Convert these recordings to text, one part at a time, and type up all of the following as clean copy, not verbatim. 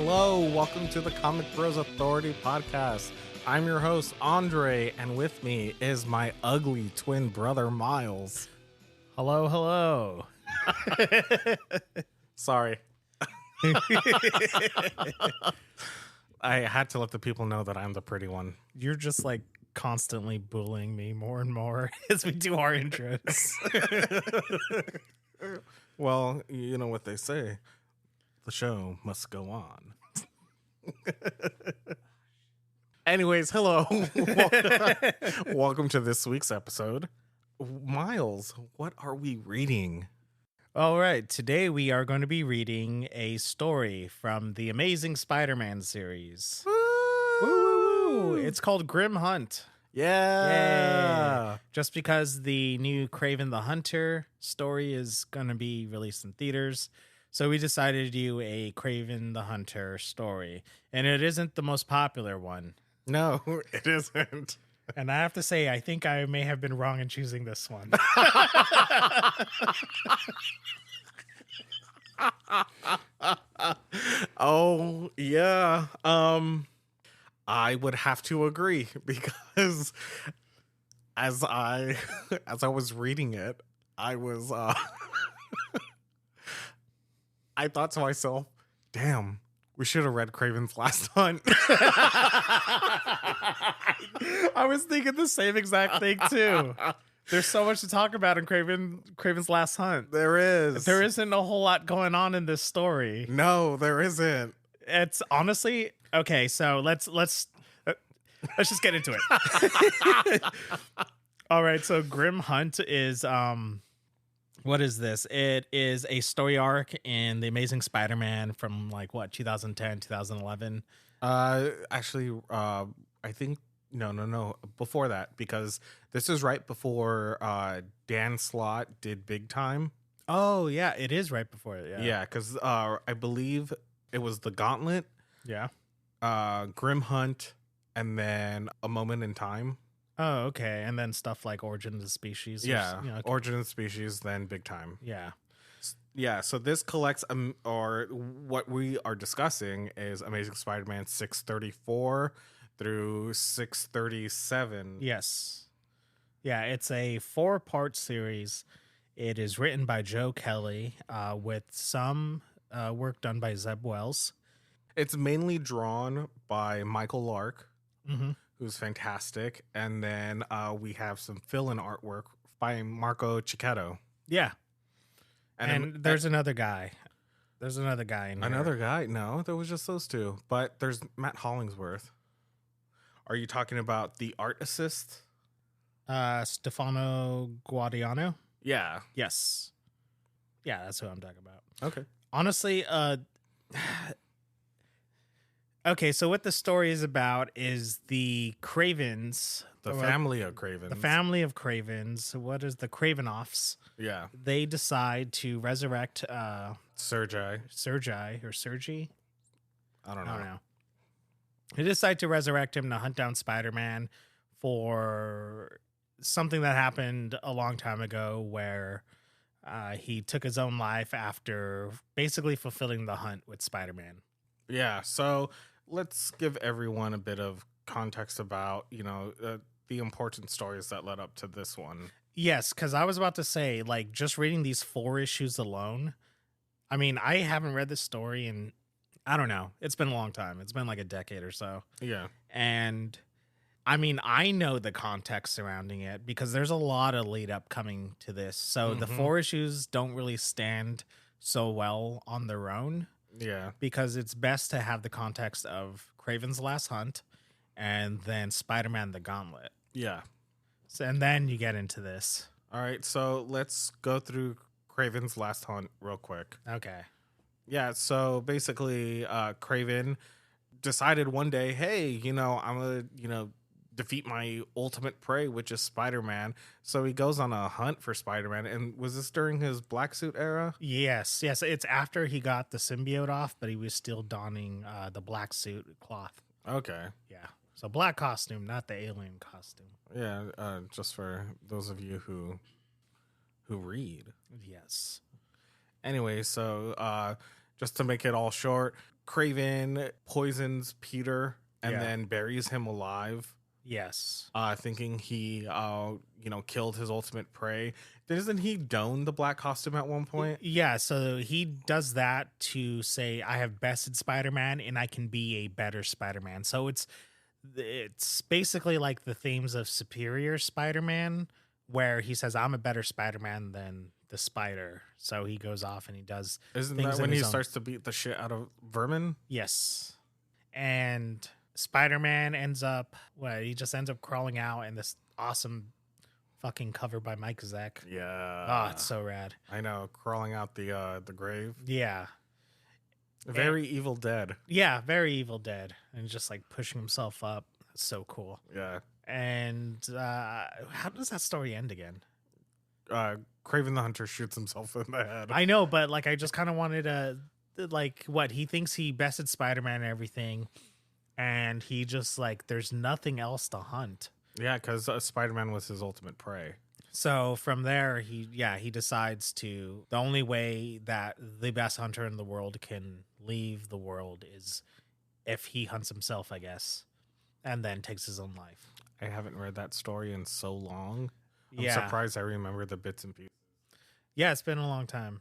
Hello, welcome to the Comic Bros Authority podcast. I'm your host, Andre, and with me is my ugly twin brother, Miles. Hello, hello. Sorry. I had to let the people know that I'm the pretty one. You're just like constantly bullying me more and more as we do our intros. Well, you know what they say. The show must go on. Anyways, hello. Welcome to this week's episode. Miles, what are we reading? All right, today we are going to be reading a story from the Amazing Spider-Man series. Woo! It's called Grim Hunt. Yeah. Yay. Just because the new Kraven the Hunter story is going to be released in theaters, so we decided to do a Kraven the Hunter story. And it isn't the most popular one. No, it isn't. And I have to say, I think I may have been wrong in choosing this one. Oh, yeah. I would have to agree because as I was reading it, I was I thought to myself, damn, we should have read Kraven's Last Hunt. I was thinking the same exact thing too. There's so much to talk about in Kraven's Last Hunt. There is. There isn't a whole lot going on in this story. No, there isn't. It's honestly okay. So let's just get into it. All right. So Grim Hunt is what is this? It is a story arc in the Amazing Spider-Man from 2010, 2011. Actually, I think no. Before that, because this is right before Dan Slott did Big Time. Oh yeah, it is right before it. Yeah, because I believe it was The Gauntlet. Yeah. Grim Hunt, and then A Moment in Time. Oh, okay. And then stuff like Origin of the Species. Yeah, Okay. Origin of the Species, then Big Time. Yeah. Yeah, so this collects, or what we are discussing is Amazing Spider-Man 634 through 637. Yes. Yeah, it's a 4-part series. It is written by Joe Kelly with some work done by Zeb Wells. It's mainly drawn by Michael Lark, Mm-hmm. who's fantastic. And then we have some fill-in artwork by Marco Checetto. Yeah. And there's another guy. There's another guy in here. Another guy? No, there was just those two. But there's Matt Hollingsworth. Are you talking about the art assist? Stefano Guidiano? Yeah. Yes. Yeah, that's who I'm talking about. Okay. Honestly, okay, so what the story is about is the Kravens. The family of Kravens. The family of Kravens. What is the Kravinoffs? Yeah. They decide to resurrect Sergei. Sergi? I don't I know. don't know. They decide to resurrect him to hunt down Spider-Man for something that happened a long time ago where he took his own life after basically fulfilling the hunt with Spider-Man. Yeah, so let's give everyone a bit of context about, the important stories that led up to this one. Yes, because I was about to say, just reading these 4 issues alone, I mean, I haven't read this story in, I don't know, it's been a long time. It's been like a decade or so. Yeah. And I mean, I know the context surrounding it because there's a lot of lead up coming to this. So the 4 issues don't really stand so well on their own. Yeah. Because it's best to have the context of Kraven's Last Hunt and then Spider-Man the Gauntlet. Yeah. So, and then you get into this. All right, so let's go through Kraven's Last Hunt real quick. Okay. Yeah, so basically, Kraven decided one day, hey, I'm going to, defeat my ultimate prey, which is Spider-Man. So he goes on a hunt for Spider-Man. And was this during his black suit era? Yes. It's after he got the symbiote off, but he was still donning the black suit cloth. Okay. Yeah. So black costume, not the alien costume. Yeah, just for those of you who read. Yes. Anyway, so just to make it all short, Kraven poisons Peter and then buries him alive. Yes. Thinking he, killed his ultimate prey. Doesn't he don the black costume at one point? Yeah, so he does that to say, I have bested Spider-Man and I can be a better Spider-Man. So it's basically like the themes of Superior Spider-Man, where he says, I'm a better Spider-Man than the Spider. So he goes off and he does. Isn't things that when in he his own- starts to beat the shit out of Vermin? Yes. And Spider-Man he just ends up crawling out in this awesome fucking cover by Mike Zeck. Yeah. Oh, it's so rad. I know, crawling out the grave. Yeah. Very Evil Dead. Yeah, very Evil Dead. And just like pushing himself up. That's so cool. Yeah. And how does that story end again? Kraven the Hunter shoots himself in the head. I know, but like I just kind of wanted to he thinks he bested Spider-Man and everything, and he just like there's nothing else to hunt. Yeah, because Spider-Man was his ultimate prey. So from there, he decides the only way that the best hunter in the world can leave the world is if he hunts himself, I guess, and then takes his own life. I haven't read that story in so long. I'm Yeah. surprised I remember the bits and pieces. Yeah, it's been a long time.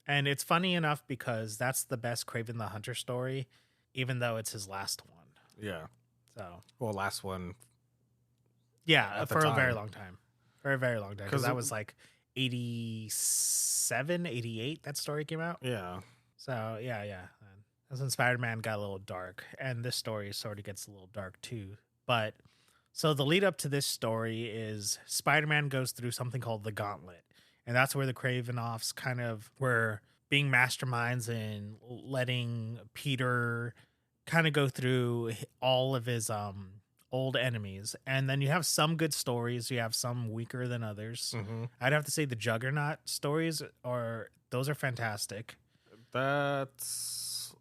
And it's funny enough because that's the best Kraven the Hunter story, even though it's his last one. Yeah. So, Well, last one. yeah, At the for a very time. long time. For a very long time. Because 'Cause that was like 87, 88, that story came out. Yeah. So, yeah. That's when Spider-Man got a little dark. And this story sort of gets a little dark too. But, so the lead up to this story is Spider-Man goes through something called the Gauntlet. And that's where the Kravinoffs kind of were being masterminds and letting Peter kind of go through all of his old enemies. And then you have some good stories. You have some weaker than others. Mm-hmm. I'd have to say the Juggernaut stories those are fantastic. That's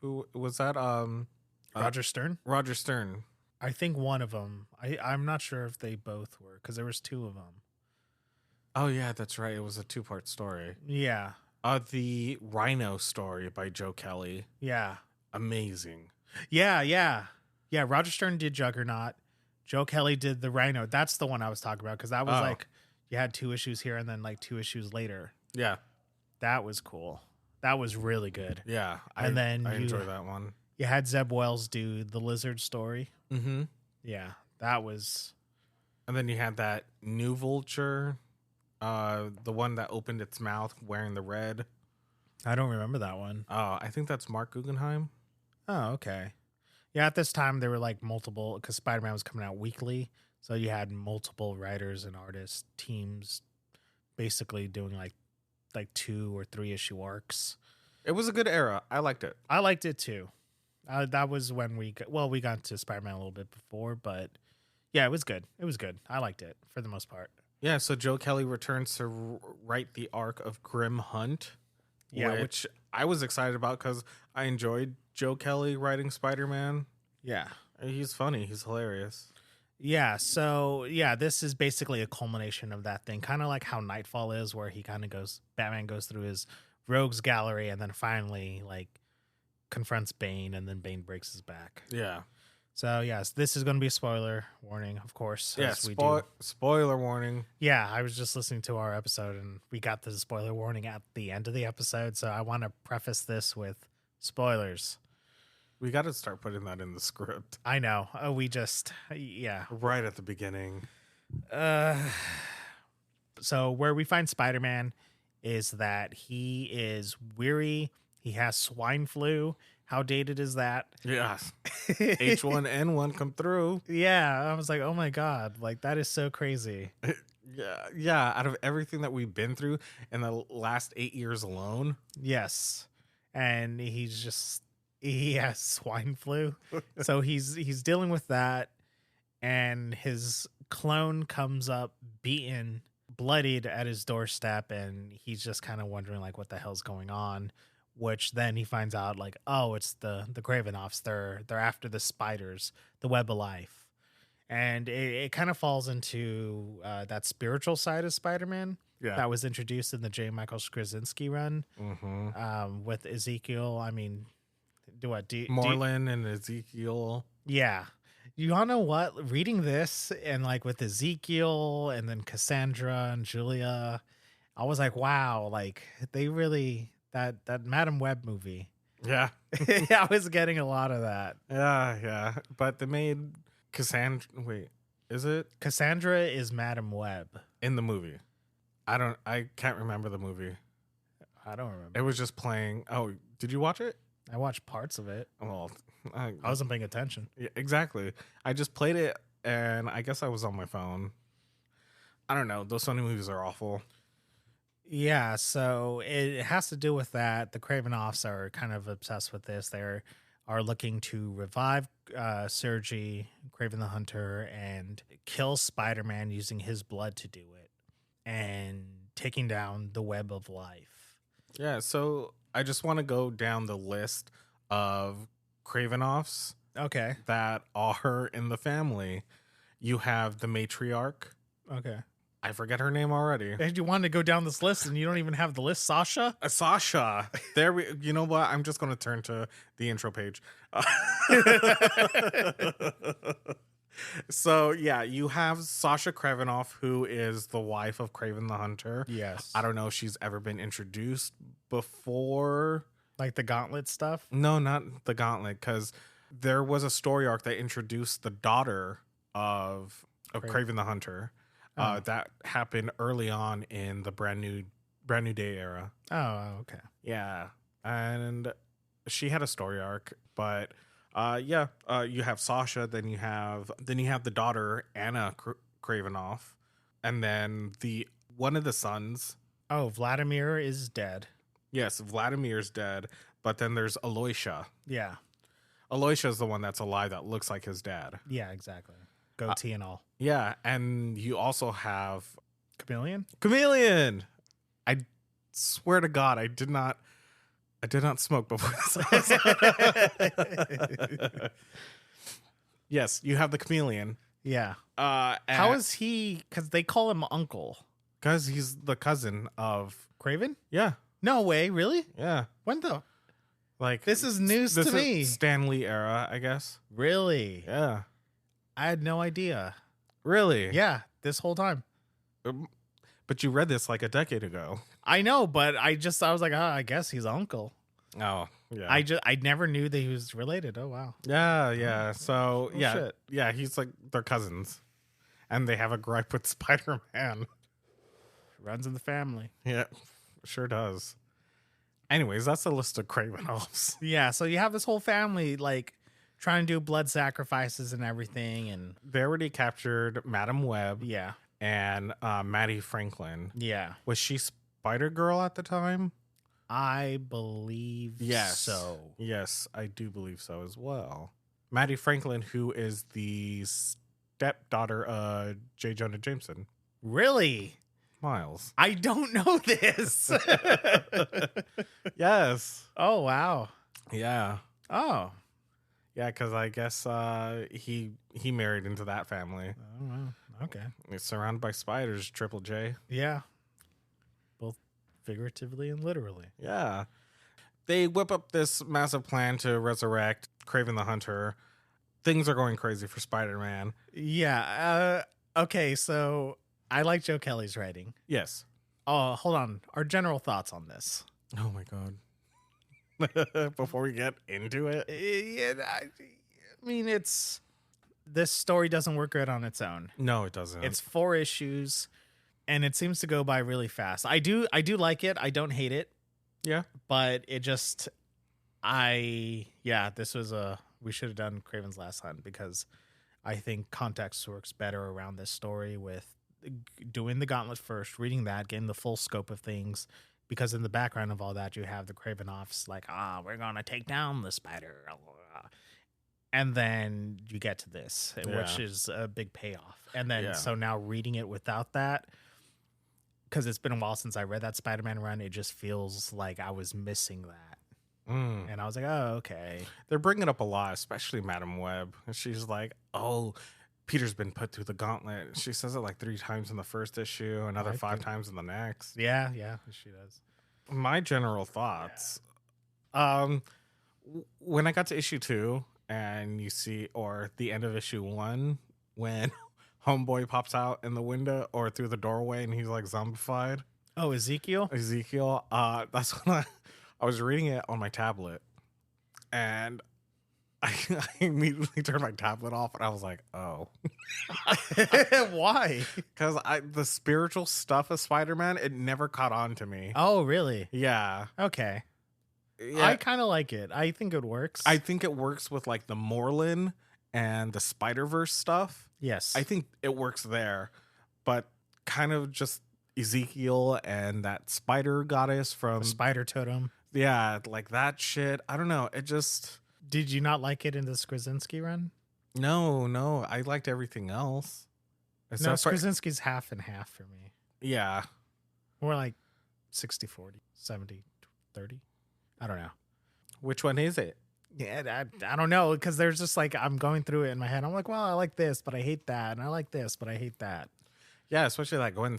who was that? Roger Stern? Roger Stern. I think one of them. I'm not sure if they both were because there was two of them. Oh yeah, that's right. It was a 2-part story. Yeah. The Rhino story by Joe Kelly. Yeah. Amazing. Yeah. Roger Stern did Juggernaut. Joe Kelly did the Rhino. That's the one I was talking about because that was like you had 2 issues here and then like 2 issues later. Yeah. That was cool. That was really good. Yeah. And I enjoy that one. You had Zeb Wells do the Lizard story. Mm-hmm. Yeah, that was. And then you had that new Vulture, the one that opened its mouth wearing the red. I don't remember that one. I think that's Mark Guggenheim. Oh, okay. Yeah, at this time there were like multiple because Spider-Man was coming out weekly, so you had multiple writers and artists teams, basically doing like 2 or 3 issue arcs. It was a good era. I liked it. I liked it too. That was when we got to Spider-Man a little bit before, but yeah, it was good. It was good. I liked it for the most part. Yeah, so Joe Kelly returns to write the arc of Grim Hunt, which I was excited about because I enjoyed Joe Kelly writing Spider-Man. Yeah. He's funny. He's hilarious. Yeah, so yeah, this is basically a culmination of that thing, kind of like how Nightfall is, where Batman goes through his rogues gallery and then finally like confronts Bane, and then Bane breaks his back. Yeah. So yes, this is going to be a spoiler warning, of course. Yeah, spoiler warning. Yeah, I was just listening to our episode, and we got the spoiler warning at the end of the episode, so I want to preface this with spoilers. We got to start putting that in the script. I know. Right at the beginning. So where we find Spider-Man is that he is weary. He has swine flu. How dated is that? Yeah. H1N1 come through. Yeah. I was like, oh my God. Like, that is so crazy. Yeah. Out of everything that we've been through in the last 8 years alone. Yes. And he has swine flu. So he's dealing with that. And his clone comes up beaten, bloodied at his doorstep. And he's just kind of wondering like what the hell's going on. Which then he finds out like, oh, it's the Kravinoffs. They're after the spiders, the web of life. And it kind of falls into that spiritual side of Spider-Man that was introduced in the J. Michael Straczynski run with Ezekiel. I mean, Do what? Moreland and Ezekiel. Yeah. You all know what? Reading this and like with Ezekiel and then Cassandra and Julia, I was like, wow, like they really that Madame Webb movie. Yeah. I was getting a lot of that. Yeah. But they made Cassandra. Wait, is it Cassandra is Madame Webb in the movie? I can't remember the movie. I don't remember. It was just playing. Oh, did you watch it? I watched parts of it. Well, I wasn't paying attention. Yeah, exactly. I just played it, and I guess I was on my phone. I don't know. Those Sony movies are awful. Yeah, so it has to do with that. The Kravinoffs are kind of obsessed with this. They are looking to revive Sergei, Kraven the Hunter, and kill Spider-Man using his blood to do it, and taking down the web of life. Yeah, so I just want to go down the list of Kravinoffs Okay. that are in the family. You have the matriarch. Okay. I forget her name already. You wanted to go down this list and you don't even have the list, Sasha? Sasha. You know what? I'm just going to turn to the intro page. So, yeah, you have Sasha Kravinoff, who is the wife of Kraven the Hunter. Yes. I don't know if she's ever been introduced before. Like the Gauntlet stuff? No, not the Gauntlet, because there was a story arc that introduced the daughter of Kraven the Hunter. That happened early on in the brand new day era. Oh, okay. Yeah, and she had a story arc, but you have Sasha, then you have the daughter Anna Kravinoff, and then one of the sons. Oh, Vladimir is dead. Yes, Vladimir's dead, but then there's Aloysia. Yeah. Aloysia's the one that's alive that looks like his dad. Yeah, exactly. Goatee and all. Yeah, and you also have Chameleon. I swear to God, I did not smoke before this. Yes, you have the Chameleon. Yeah. How is he? Because they call him Uncle. Because he's the cousin of Kraven? Yeah. No way, really? Yeah. When though? Like this is news to me. Stan Lee era, I guess. Really? Yeah. I had no idea. Really? Yeah, this whole time. But you read this like a decade ago. I know, but I was like, I guess he's Uncle. Oh, yeah. I never knew that he was related. Oh wow. Yeah. So shit. Yeah, he's like they're cousins. And they have a gripe with Spider-Man. Runs in the family. Yeah, sure does. Anyways, that's a list of Kravinoffs. Yeah, so you have this whole family like trying to do blood sacrifices and everything, and they already captured Madame Webb. Yeah. And Maddie Franklin. Yeah. Was she Spider-Girl at the time? I believe so. Yes, I do believe so as well. Maddie Franklin, who is the stepdaughter of J. Jonah Jameson. Really? Miles. I don't know this. Yes. Oh, wow. Yeah. Oh. Yeah, because I guess he married into that family. Oh, wow. Okay. He's surrounded by spiders, Triple J. Yeah. Both figuratively and literally. Yeah. They whip up this massive plan to resurrect Kraven the Hunter. Things are going crazy for Spider-Man. Yeah. Okay, so I like Joe Kelly's writing. Yes. Oh, hold on. Our general thoughts on this. Oh, my God. Before we get into it. Yeah, I mean, this story doesn't work good on its own. No, it doesn't. It's 4 issues, and it seems to go by really fast. I do like it. I don't hate it. Yeah. But it just, this was we should have done Kraven's Last Hunt, because I think context works better around this story with doing the Gauntlet first, reading that, getting the full scope of things. Because in the background of all that, you have the Kravinoffs like, we're going to take down the spider. And then you get to this, which is a big payoff. And then, so now reading it without that, because it's been a while since I read that Spider-Man run, it just feels like I was missing that. And I was like, oh, okay. They're bringing up a lot, especially Madame Webb. She's like, oh, Peter's been put through the gauntlet. She says it like 3 times in the first issue, another 5 times in the next. Yeah, she does. My general thoughts. when I got to issue 2 and you see, or the end of issue 1, when Homeboy pops out in the window or through the doorway and he's like zombified. Oh, Ezekiel? That's when I was reading it on my tablet and I immediately turned my tablet off and I was like, oh. Why? Because the spiritual stuff of Spider-Man, it never caught on to me. Oh, really? Yeah. Okay. Yeah. I kind of like it. I think it works. I think it works with like the Moreland and the Spider-Verse stuff. Yes. I think it works there. But kind of just Ezekiel and that spider goddess from... The spider totem. Yeah, like that shit. I don't know. It just... Did you not like it in the Krasinski run? No. I liked everything else. No, Krasinski's half and half for me. Yeah. More like 60-40, 70-30. I don't know. Which one is it? Yeah, I don't know, because there's just like, I'm going through it in my head. I'm like, well, I like this, but I hate that. And I like this, but I hate that. Yeah, especially like Gwen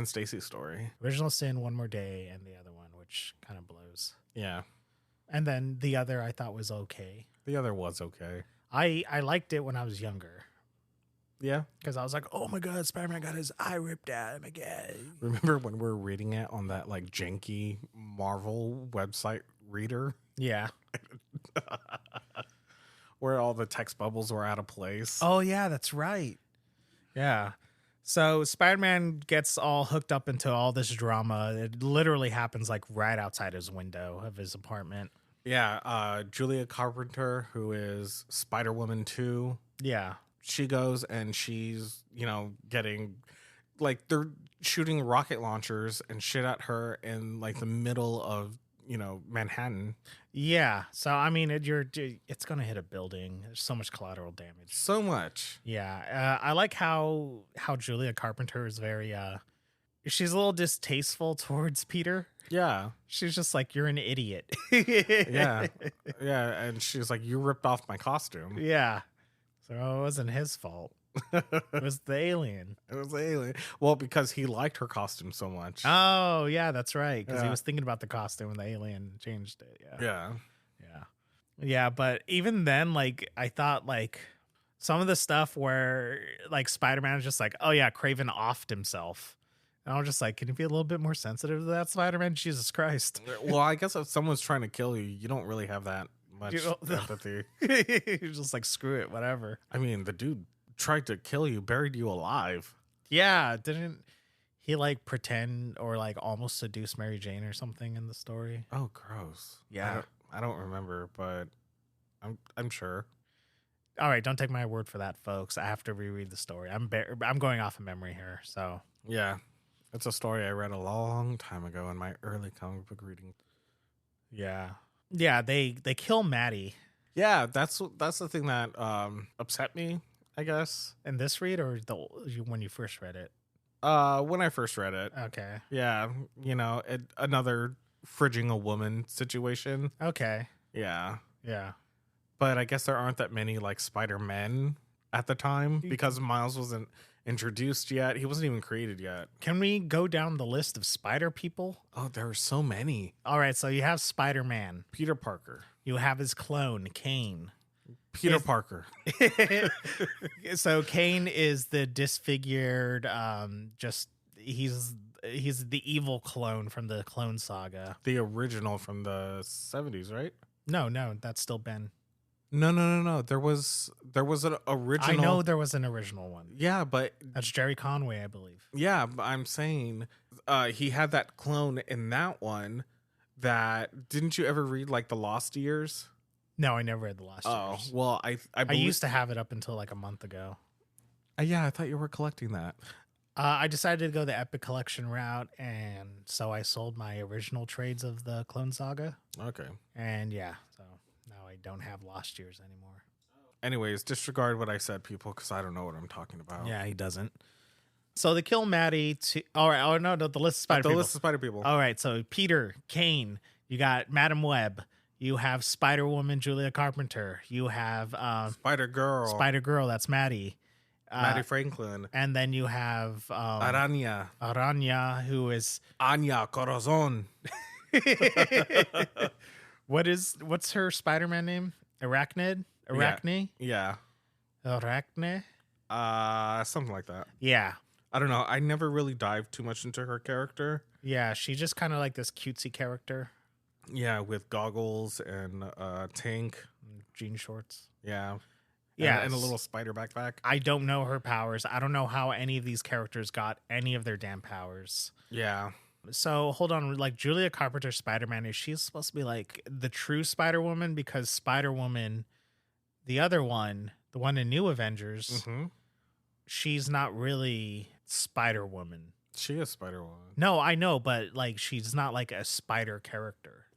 Stacy's story. Original Sin, One More Day, and the other one, which kind of blows. Yeah. And then the other I thought was okay. The other was okay. I liked it when I was younger. Yeah. Because I was like, oh my God, Spider-Man got his eye ripped out. Oh my God. Remember when we were reading it on that like janky Marvel website reader? Yeah. Where all the text bubbles were out of place. Oh, yeah, that's right. Yeah. So Spider-Man gets all hooked up into all this drama. It literally happens like right outside his window of his apartment. Yeah. Julia Carpenter, who is Spider-Woman 2. Yeah. She goes and she's, getting like they're shooting rocket launchers and shit at her in like the middle of, Manhattan. Yeah. So, I mean, it's going to hit a building. There's so much collateral damage. So much. Yeah. I like how Julia Carpenter is very, she's a little distasteful towards Peter. Yeah. She's just like, you're an idiot. Yeah. Yeah. And she's like, you ripped off my costume. Yeah. So it wasn't his fault. It was the alien. It was the alien. Well, because he liked her costume so much. Oh, yeah, that's right. Because he Yeah. was thinking about the costume and the alien changed it. Yeah. Yeah. Yeah. Yeah. But even then, like, I thought, like, some of the stuff where, like, Spider-Man is just like, oh, yeah, Kraven offed himself. And I was just like, can you be a little bit more sensitive to that, Spider-Man? Jesus Christ. Well, I guess if someone's trying to kill you, you don't really have that much empathy. You're just like, screw it, whatever. I mean, the dude tried to kill you, buried you alive. Yeah, didn't he like pretend or like almost seduce Mary Jane or something in the story? Oh, gross. Yeah. I don't remember, but I'm sure. All right, don't take my word for that, folks. I have to reread the story. I'm going off of memory here, so Yeah. It's a story I read a long time ago in my early comic book reading. yeah. Yeah, they kill Maddie. Yeah, that's the thing that upset me, I guess. In this read or when you first read it? When I first read it. Okay. Yeah, another fridging a woman situation. Okay. Yeah. Yeah. But I guess there aren't that many like Spider-Men at the time because Miles wasn't introduced yet. He wasn't even created yet. Can we go down the list of spider people? Oh, there are so many. All right, so you have Spider-Man. Peter Parker. You have his clone, Kane. Peter Parker. So Kane is the disfigured, he's the evil clone from the Clone Saga. The original from the 70s, right? No, that's still Ben. No. There was an original. I know there was an original one. Yeah, but That's Jerry Conway, I believe. yeah, but I'm saying he had that clone in that one. That didn't you ever read like the Lost Years? No, I never read the Lost Oh, Years. well, I used to have it up until like a month ago. Yeah, I thought you were collecting that. I decided to go the Epic Collection route, and so I sold my original trades of the Clone Saga. Okay. And yeah, so now I don't have Lost Years anymore. Anyways, disregard what I said, people, because I don't know what I'm talking about. Yeah, he doesn't. So they kill Maddie. All right. Oh, no, the list of spider people. The list of spider people. All right. So Peter, Kane, you got Madame Webb. You have Spider-Woman, Julia Carpenter. You have Spider-Girl, that's Maddie. Maddie Franklin. And then you have Araña, who is Anya Corazon. What's her Spider-Man name? Arachnid? Arachne? Yeah. Arachne? Something like that. Yeah. I don't know. I never really dived too much into her character. Yeah, she just kind of like this cutesy character. Yeah, with goggles and tank. Jean shorts. Yeah. Yeah. And a little spider backpack. I don't know her powers. I don't know how any of these characters got any of their damn powers. Yeah. So hold on, like Julia Carpenter's Spider-Man, is she supposed to be like the true Spider-Woman? Because Spider-Woman, the other one, the one in New Avengers, she's not really Spider-Woman. She is Spider-Woman. No, I know, but like she's not like a spider character.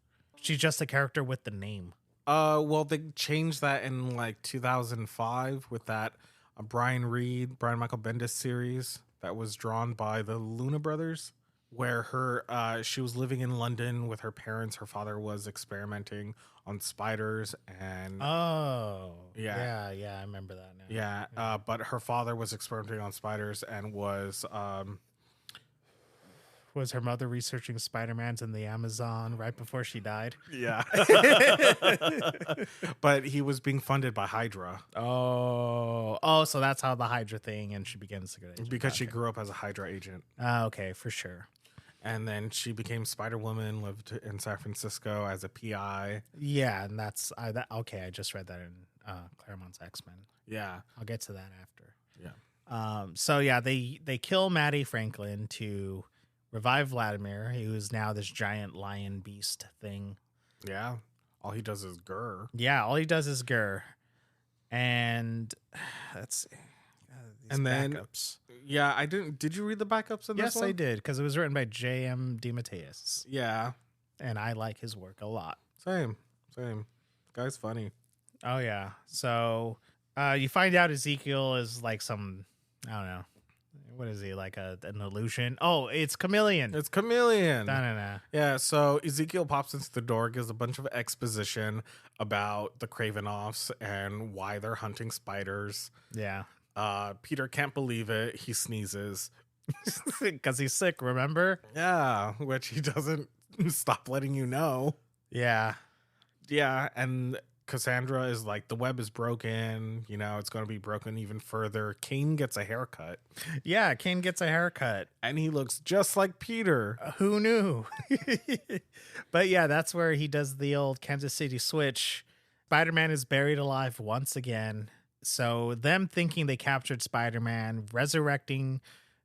She's just a character with the name. Well, they changed that in like 2005 with that Brian Michael Bendis series that was drawn by the Luna brothers, where she was living in London with her parents. Her father was experimenting on spiders, and yeah, I remember that now. Yeah, but her father was experimenting on spiders and was her mother researching Spider-Mans in the Amazon right before she died? Yeah. But he was being funded by Hydra. Oh, so that's how the Hydra thing, and she begins to get because she grew up as a Hydra agent. Okay, for sure. And then she became Spider-Woman, lived in San Francisco as a PI. Yeah, and that's okay. I just read that in Claremont's X-Men. Yeah, I'll get to that after. Yeah. So yeah, they kill Maddie Franklin to revive Vladimir, who's now this giant lion beast thing. Yeah. All he does is grr. Yeah, all he does is grr. And let's see. And then backups. Yeah, I didn't. Did you read the backups in this one? Yes, I did, because it was written by J.M. DeMatteis. Yeah. And I like his work a lot. Same. Guy's funny. Oh, yeah. So you find out Ezekiel is like some, I don't know. What is he, like an illusion? Oh, it's Chameleon. It's Chameleon. Da-na-na. Yeah, so Ezekiel pops into the door, gives a bunch of exposition about the Kravinoffs and why they're hunting spiders. Yeah. Peter can't believe it. He sneezes. Because he's sick, remember? Yeah, which he doesn't stop letting you know. Yeah. Yeah, and Cassandra is like, the web is broken. You know, it's going to be broken even further. Kane gets a haircut. Yeah, Kane gets a haircut. And he looks just like Peter. Who knew? But yeah, that's where he does the old Kansas City switch. Spider-Man is buried alive once again. So them thinking they captured Spider-Man, resurrecting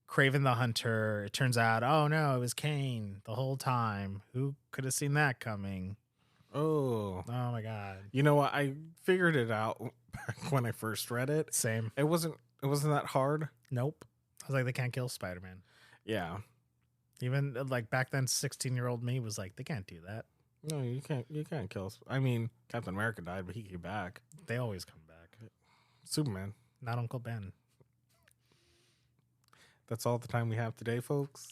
Kraven the Hunter. It turns out, oh no, it was Kane the whole time. Who could have seen that coming? Oh my God. You know what? I figured it out back when I first read it. Same. It wasn't that hard. Nope. I was like, they can't kill Spider-Man. Yeah. Even like back then, 16-year-old me was like, they can't do that. No, you can't kill. I mean, Captain America died, but he came back. They always come back. Superman. Not Uncle Ben. That's all the time we have today, folks.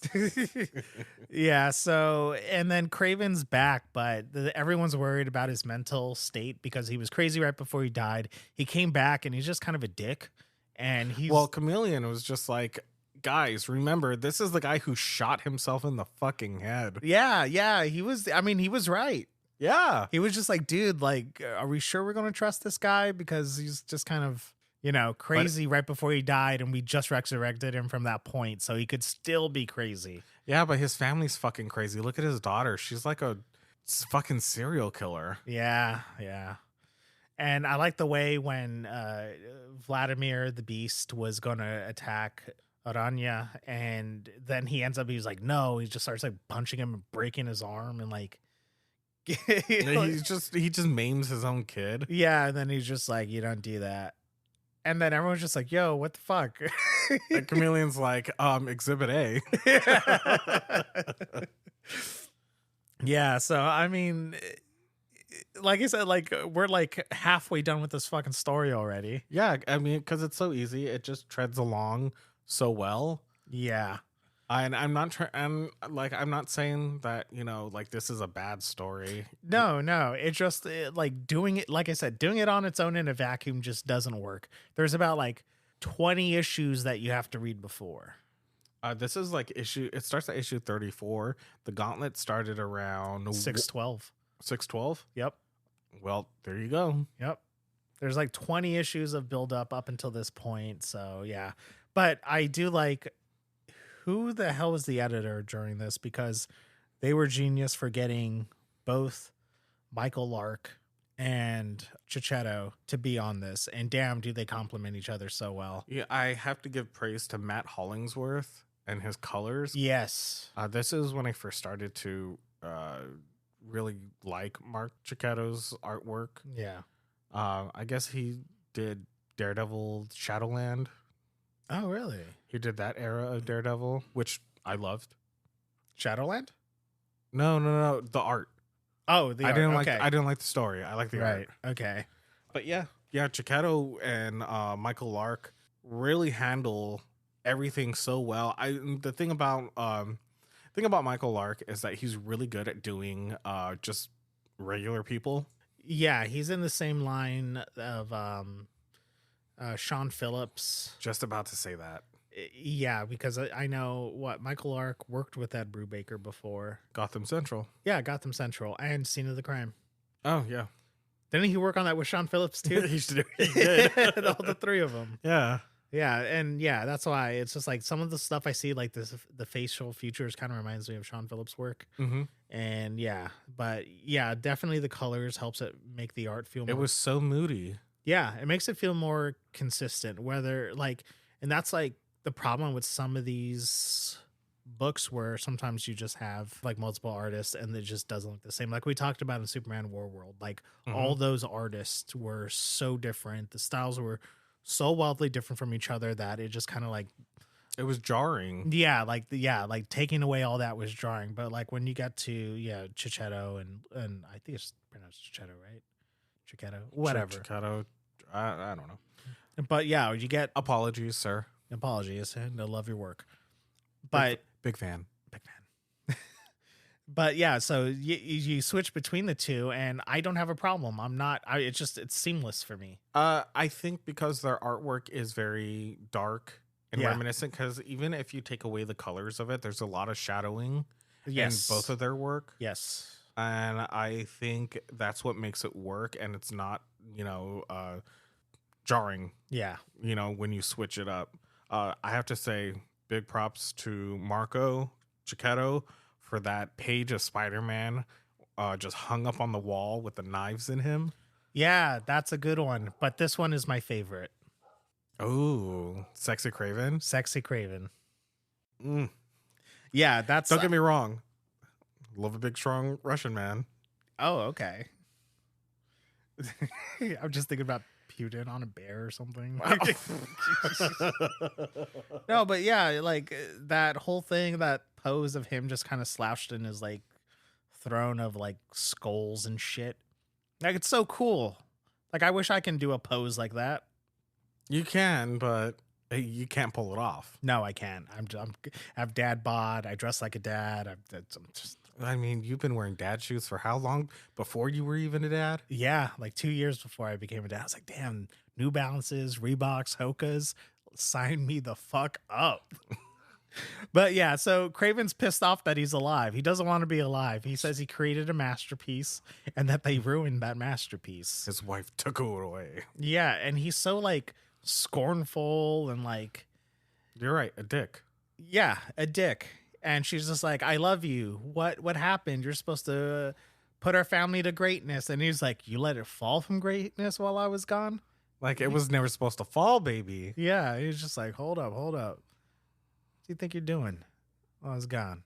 Yeah, so, and then Kraven's back, but everyone's worried about his mental state because he was crazy right before he died. He came back and he's just kind of a dick. And Chameleon was just like, guys, remember, this is the guy who shot himself in the fucking head. Yeah, he was right. Yeah. He was just like, dude, like, are we sure we're going to trust this guy? Because he's just kind of, crazy right before he died, and we just resurrected him from that point, so he could still be crazy. Yeah, but his family's fucking crazy. Look at his daughter. She's like a fucking serial killer. Yeah. And I like the way when Vladimir the Beast was going to attack Aranya, and then he's like, no, he just starts like punching him and breaking his arm, and like, he just maims his own kid. Yeah, and then he's just like, you don't do that. And then everyone's just like, yo, what the fuck? And Chameleon's like, Exhibit A. Yeah, so I mean, like I said, like we're like halfway done with this fucking story already. Yeah, I mean, because it's so easy. It just treads along so well. Yeah. And I'm not I'm not saying that, like this is a bad story. No, it's just like doing it, like I said, doing it on its own in a vacuum just doesn't work. There's about like 20 issues that you have to read before. This is like it starts at issue 34. The Gauntlet started around 612. 612? Yep. Well, there you go. Yep. There's like 20 issues of build up until this point. So yeah. But I do like, who the hell was the editor during this? Because they were genius for getting both Michael Lark and Checetto to be on this. And damn, do they complement each other so well. Yeah, I have to give praise to Matt Hollingsworth and his colors. Yes. This is when I first started to really like Mark Checetto's artwork. Yeah. I guess he did Daredevil Shadowland. Oh, really? He did that era of Daredevil, which I loved. Shadowland? No. The art. Oh, the I art. didn't Okay. like. I didn't like the story. I like the art. Right. Okay. But yeah, Checetto and Michael Lark really handle everything so well. The thing about Michael Lark is that he's really good at doing just regular people. Yeah, he's in the same line of Sean Phillips. Just about to say that. Yeah, because I know Michael Lark worked with Ed Brubaker before. Gotham Central. Yeah, Gotham Central and Scene of the Crime. Oh yeah. Didn't he work on that with Sean Phillips too? He did. All the three of them. Yeah. Yeah, and yeah, that's why it's just like some of the stuff I see, like the facial features, kind of reminds me of Sean Phillips' work. Mm-hmm. And yeah, but yeah, definitely the colors helps it make the art feel more. It was so moody. Yeah, it makes it feel more consistent. Whether like, and that's like the problem with some of these books where sometimes you just have like multiple artists and it just doesn't look the same. Like we talked about in Superman War World, like all those artists were so different. The styles were so wildly different from each other that it just kind of like, it was jarring. yeah, like taking away all that was jarring. But like when you get to Checetto and I think it's pronounced Checetto, right? Checetto, whatever. Checetto, I don't know. But yeah, you get Apologies, sir. apologies and I love your work. But big fan. But yeah, so you switch between the two, and I don't have a problem. It's seamless for me. I think because their artwork is very dark and reminiscent, because even if you take away the colors of it, there's a lot of shadowing in both of their work. Yes. And I think that's what makes it work, and it's not, jarring. Yeah. When you switch it up. I have to say, big props to Marco Checetto for that page of Spider-Man just hung up on the wall with the knives in him. Yeah, that's a good one. But this one is my favorite. Oh, Sexy Kraven. Sexy Kraven. Mm. Yeah, that's... Don't get me wrong. Love a big, strong Russian man. Oh, okay. I'm just thinking about Putin on a bear or something. No, but yeah, like that whole thing, that pose of him just kind of slouched in his like throne of like skulls and shit. Like it's so cool. Like I wish I can do a pose like that. You can, but you can't pull it off. No, I can't. I have dad bod. I dress like a dad. I mean, you've been wearing dad shoes for how long before you were even a dad? Yeah, like 2 years before I became a dad. I was like, damn, New Balances, Reeboks, Hokas, sign me the fuck up. But yeah, so Kraven's pissed off that he's alive. He doesn't want to be alive. He says he created a masterpiece and that they ruined that masterpiece. His wife took it away. Yeah, and he's so like scornful and like... You're right, a dick. Yeah, a dick. And she's just like, I love you. What happened? You're supposed to put our family to greatness. And he's like, you let it fall from greatness while I was gone? Like it was never supposed to fall, baby. Yeah, he's just like, hold up. What do you think you're doing while I was gone?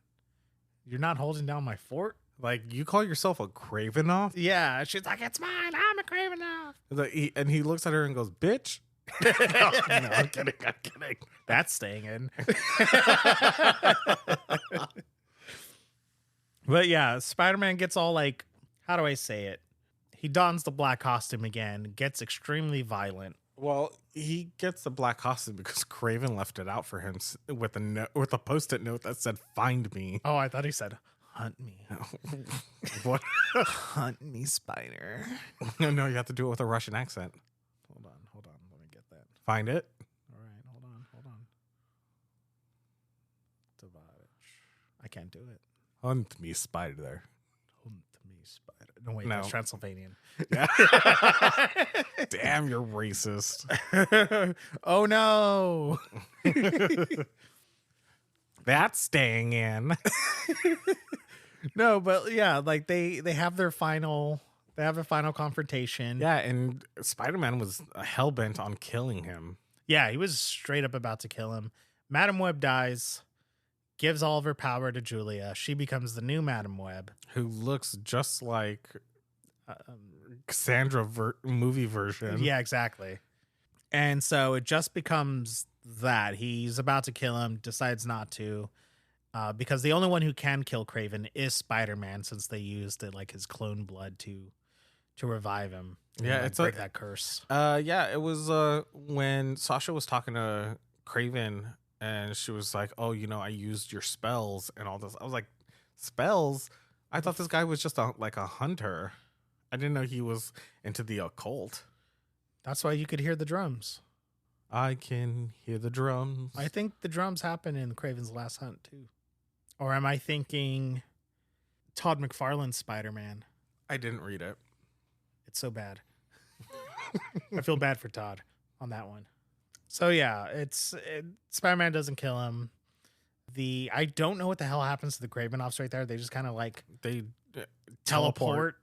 You're not holding down my fort? Like, you call yourself a Kravinoff? Yeah, she's like, it's mine. I'm a Kravinoff. And he looks at her and goes, bitch. No, I'm kidding. That's staying in. But yeah, Spider-Man gets all like, how do I say it? He dons the black costume again, gets extremely violent. Well, he gets the black costume because Kraven left it out for him with a post-it note that said, "Find me." Oh, I thought he said, "Hunt me." What? Hunt me, Spider. No, you have to do it with a Russian accent. Hold on. Let me get that. Find it. All right, hold on. Tavage. I can't do it. Hunt me, Spider. Hunt me, spider. No, wait, No. that's Transylvanian. Yeah. Damn, you're racist. Oh, no. That's staying in. No, but yeah, like they have their final confrontation. Yeah, and Spider-Man was hell-bent on killing him. Yeah, he was straight up about to kill him. Madame Webb dies, gives all of her power to Julia. She becomes the new Madame Webb. Who looks just like Cassandra movie version. Yeah, exactly. And so it just becomes that. He's about to kill him, decides not to. Because the only one who can kill Kraven is Spider-Man, since they used like his clone blood to revive him. Yeah, and, it's break that curse. Yeah, it was when Sasha was talking to Kraven, and she was like, "Oh, I used your spells and all this." I was like, "Spells? I thought this guy was just like a hunter. I didn't know he was into the occult." That's why you could hear the drums. I can hear the drums. I think the drums happen in Kraven's Last Hunt too. Or am I thinking Todd McFarlane's Spider-Man? I didn't read it. It's so bad. I feel bad for Todd on that one. So yeah, Spider-Man doesn't kill him. I don't know what the hell happens to the Kravinoffs right there. They just kind of like They teleport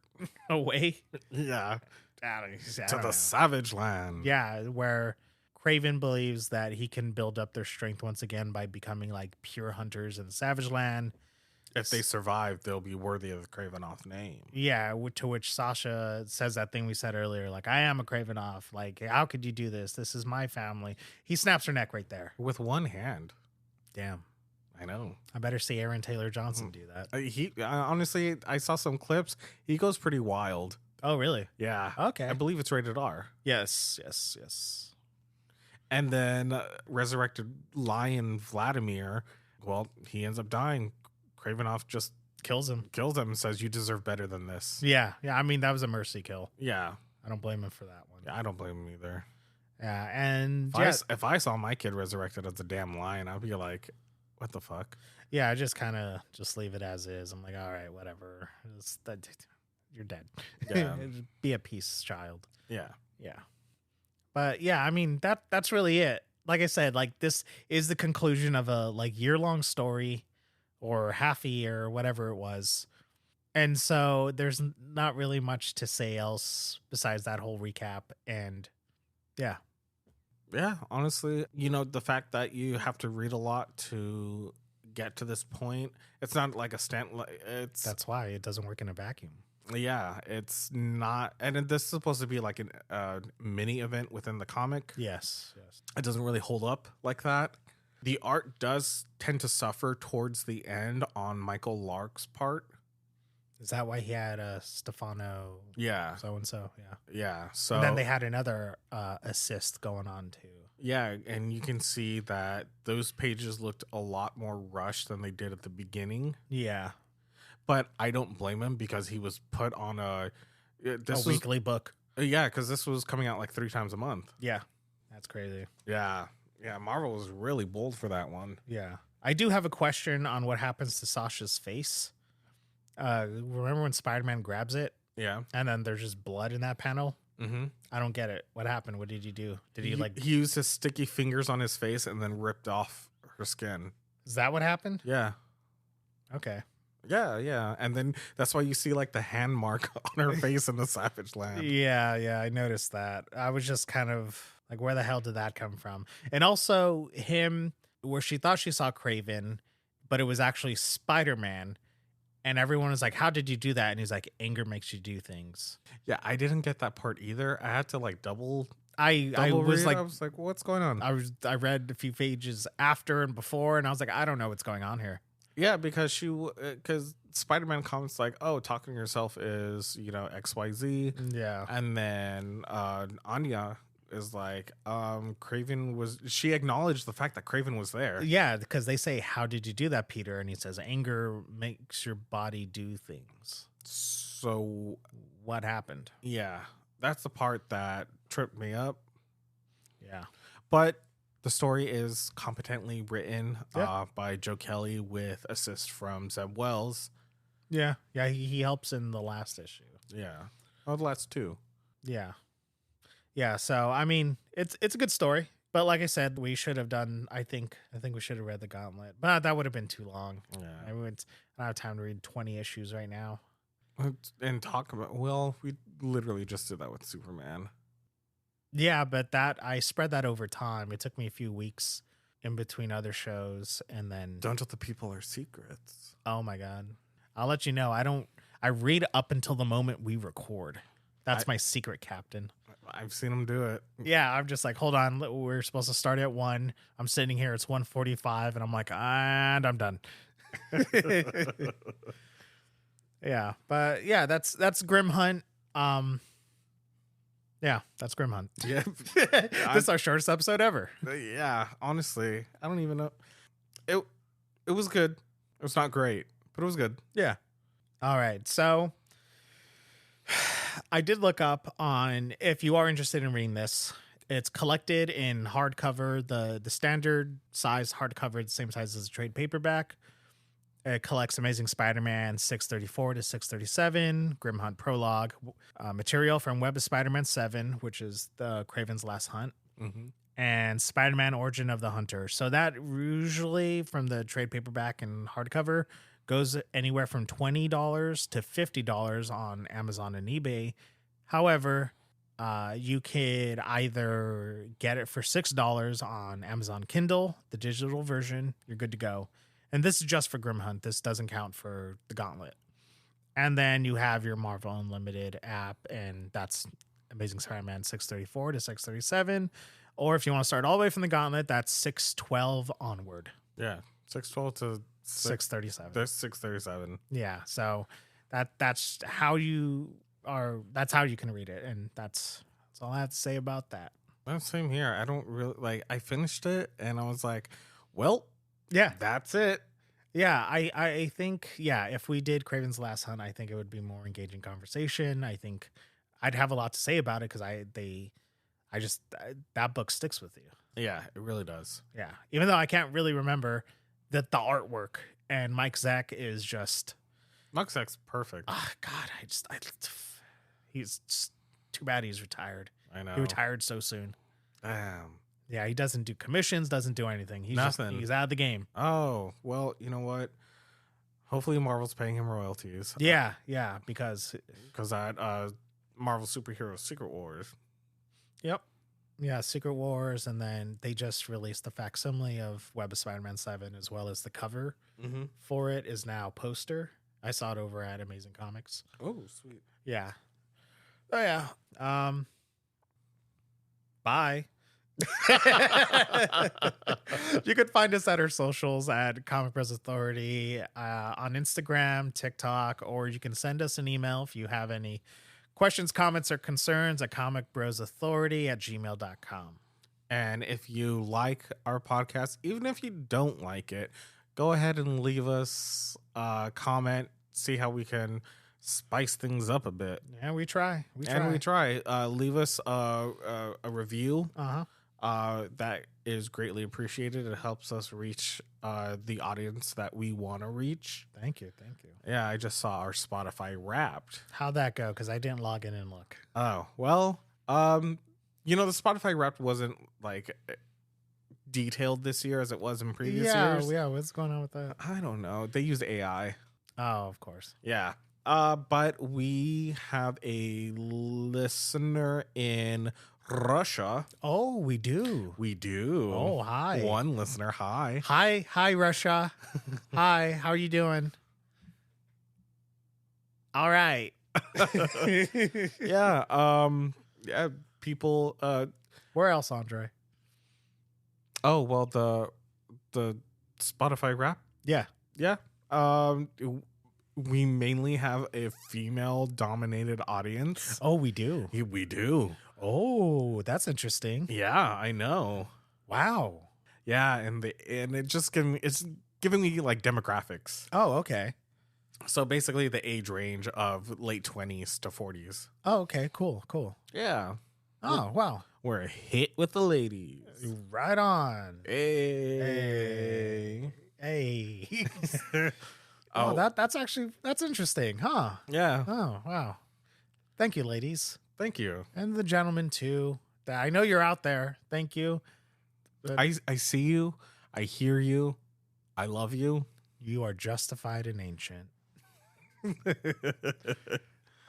away. Yeah. I To don't the know. savage land. Yeah, where Kraven believes that he can build up their strength once again by becoming like pure hunters in the Savage Land. If they survive, they'll be worthy of the Kravinoff name. Yeah, to which Sasha says that thing we said earlier, like, I am a Kravinoff. Like, how could you do this? This is my family. He snaps her neck right there. With one hand. Damn. I know. I better see Aaron Taylor Johnson do that. He honestly, I saw some clips. He goes pretty wild. Oh, really? Yeah. Okay. I believe it's rated R. Yes. And then resurrected Lion Vladimir, well, he ends up dying. Kravinoff just Kills him. kills him and says, "You deserve better than this." Yeah. I mean, that was a mercy kill. Yeah. I don't blame him for that one. I don't blame him either. Yeah, and If I saw my kid resurrected as a damn lion, I'd be like, what the fuck? yeah, I just kind of just leave it as is. I'm like, all right, whatever. You're dead. Yeah. Be at peace, child. Yeah. Yeah. But yeah, I mean that's really it. Like I said, like this is the conclusion of a like year-long story or half a year or whatever it was. And so there's not really much to say else besides that whole recap. And yeah. Yeah, honestly, the fact that you have to read a lot to get to this point, it's not like a That's why it doesn't work in a vacuum. Yeah, it's not, and this is supposed to be like a mini event within the comic. Yes. It doesn't really hold up like that. The art does tend to suffer towards the end on Michael Lark's part. Is that why he had Stefano? Yeah, So-and-so, yeah. yeah. So And then they had another assist going on too. yeah, and you can see that those pages looked a lot more rushed than they did at the beginning. Yeah. But I don't blame him because he was put on a Weekly book. Yeah, because this was coming out like 3 times a month. Yeah. That's crazy. Yeah. Yeah, Marvel was really bold for that one. Yeah. I do have a question on what happens to Sasha's face. Remember when Spider-Man grabs it Yeah. and then there's just blood in that panel? Mm-hmm. I don't get it. What happened? What did you do? Did he He used his sticky fingers on his face and then ripped off her skin. Is that what happened? Yeah. Okay. Yeah. And then that's why you see like the hand mark on her face in the Savage Land. Yeah, I noticed that. I was just kind of like, where the hell did that come from? And also him, where she thought she saw Kraven, but it was actually Spider-Man. And everyone was like, how did you do that? And he's like, anger makes you do things. Yeah, I didn't get that part either. I had to like double I was read. like, I was like, what's going on? I read a few pages after and before, and I was like, I don't know what's going on here. Yeah, because Spider-Man comments like, "Oh, talking to yourself is XYZ," Yeah. and then Anya is like, Kraven was. She acknowledged the fact that Kraven was there. Yeah, because they say, how did you do that, Peter? And he says, anger makes your body do things. So What happened? yeah, that's the part that tripped me up. Yeah. But the story is competently written Yeah. by Joe Kelly with assist from Zeb Wells. Yeah. Yeah. He helps in the last issue. Yeah. Oh, the last two. Yeah. Yeah. So, I mean, it's a good story. But like I said, we should have done, I think we should have read the Gauntlet. But that would have been too long. Yeah. I don't have time to read 20 issues right now. And talk about, well, we literally just did that with Superman. Yeah, but I spread that over time. It took me a few weeks in between other shows, and then Don't tell the people our secrets. oh my god, I'll let you know. I read up until the moment we record. That's my secret, Captain. I've seen him do it. Yeah, I'm just like, hold on, we're supposed to start at 1. I'm sitting here, it's 1:45, and I'm like, and I'm done. Yeah, but yeah, that's Grim Hunt. Yeah, that's Grim Hunt. Yeah. This is our shortest episode ever. Yeah, honestly, I don't even know. It was good. It was not great, but it was good. Yeah. All right. So I did look up on, if you are interested in reading this, it's collected in hardcover, the standard size hardcover, the same size as a trade paperback. It collects Amazing Spider-Man 634 to 637, Grim Hunt Prologue, material from Web of Spider-Man 7, which is the Kraven's Last Hunt, and Spider-Man Origin of the Hunter. So that usually from the trade paperback and hardcover goes anywhere from $20 to $50 on Amazon and eBay. However, you could either get it for $6 on Amazon Kindle, the digital version. You're good to go. And this is just for Grim Hunt. This doesn't count for the Gauntlet. And then you have your Marvel Unlimited app, and that's Amazing Spider-Man 634 to 637. Or if you want to start all the way from the Gauntlet, that's 612 onward. Yeah, 612 to 637. There's 637. Yeah, so that's how you can read it, and that's all I have to say about that. Well, same here. I don't really I finished it, and I was like, well. Yeah, that's it. Yeah, I think, yeah, if we did Kraven's Last Hunt, I think it would be more engaging conversation. I think I'd have a lot to say about it because that book sticks with you. Yeah, it really does. Yeah, even though I can't really remember that the artwork and Mike Zeck is just Mike Zeck's perfect. Oh God, he's just too bad he's retired. I know he retired so soon. Damn. Yeah, he doesn't do commissions, doesn't do anything. He's Nothing. He's out of the game. Oh, well, you know what? Hopefully Marvel's paying him royalties. Yeah, because that Marvel Superhero Secret Wars. Yep. Yeah, Secret Wars, and then they just released the facsimile of Web of Spider-Man 7, as well as the cover for it is now poster. I saw it over at Amazing Comics. Oh, sweet. Yeah. Oh, yeah. Bye. You can find us at our socials at Comic Bros Authority on Instagram, TikTok, or you can send us an email if you have any questions, comments, or concerns at comicbrosauthority@gmail.com. And if you like our podcast, even if you don't like it, go ahead and leave us a comment, see how we can spice things up a bit. Yeah, we try. Leave us a review. That is greatly appreciated. It helps us reach the audience that we want to reach. Thank you. Yeah, I just saw our Spotify Wrapped. How'd that go? Because I didn't log in and look. Oh, well, the Spotify Wrapped wasn't detailed this year as it was in previous years. Yeah, what's going on with that? I don't know. They used AI. Oh, of course. Yeah. But we have a listener in Russia. Oh, we do. Oh, hi. One listener. Hi. Hi, Russia. Hi, how are you doing? All right. Yeah. Yeah. People. Where else, Andre? Oh well, the Spotify Wrap. Yeah. Yeah. We mainly have a female-dominated audience. Oh, we do. We do. Oh, that's interesting. Yeah, I know. Wow. Yeah, and it's giving me demographics. Oh, okay. So basically, the age range of late 20s to 40s. Oh, okay. Cool. Yeah. Oh, wow. We're a hit with the ladies. Right on. Hey. Hey. Oh, that's interesting, huh? Yeah. Oh, wow. Thank you, ladies. Thank you. And the gentlemen too. I know you're out there. Thank you. But I see you. I hear you. I love you. you are justified and ancient.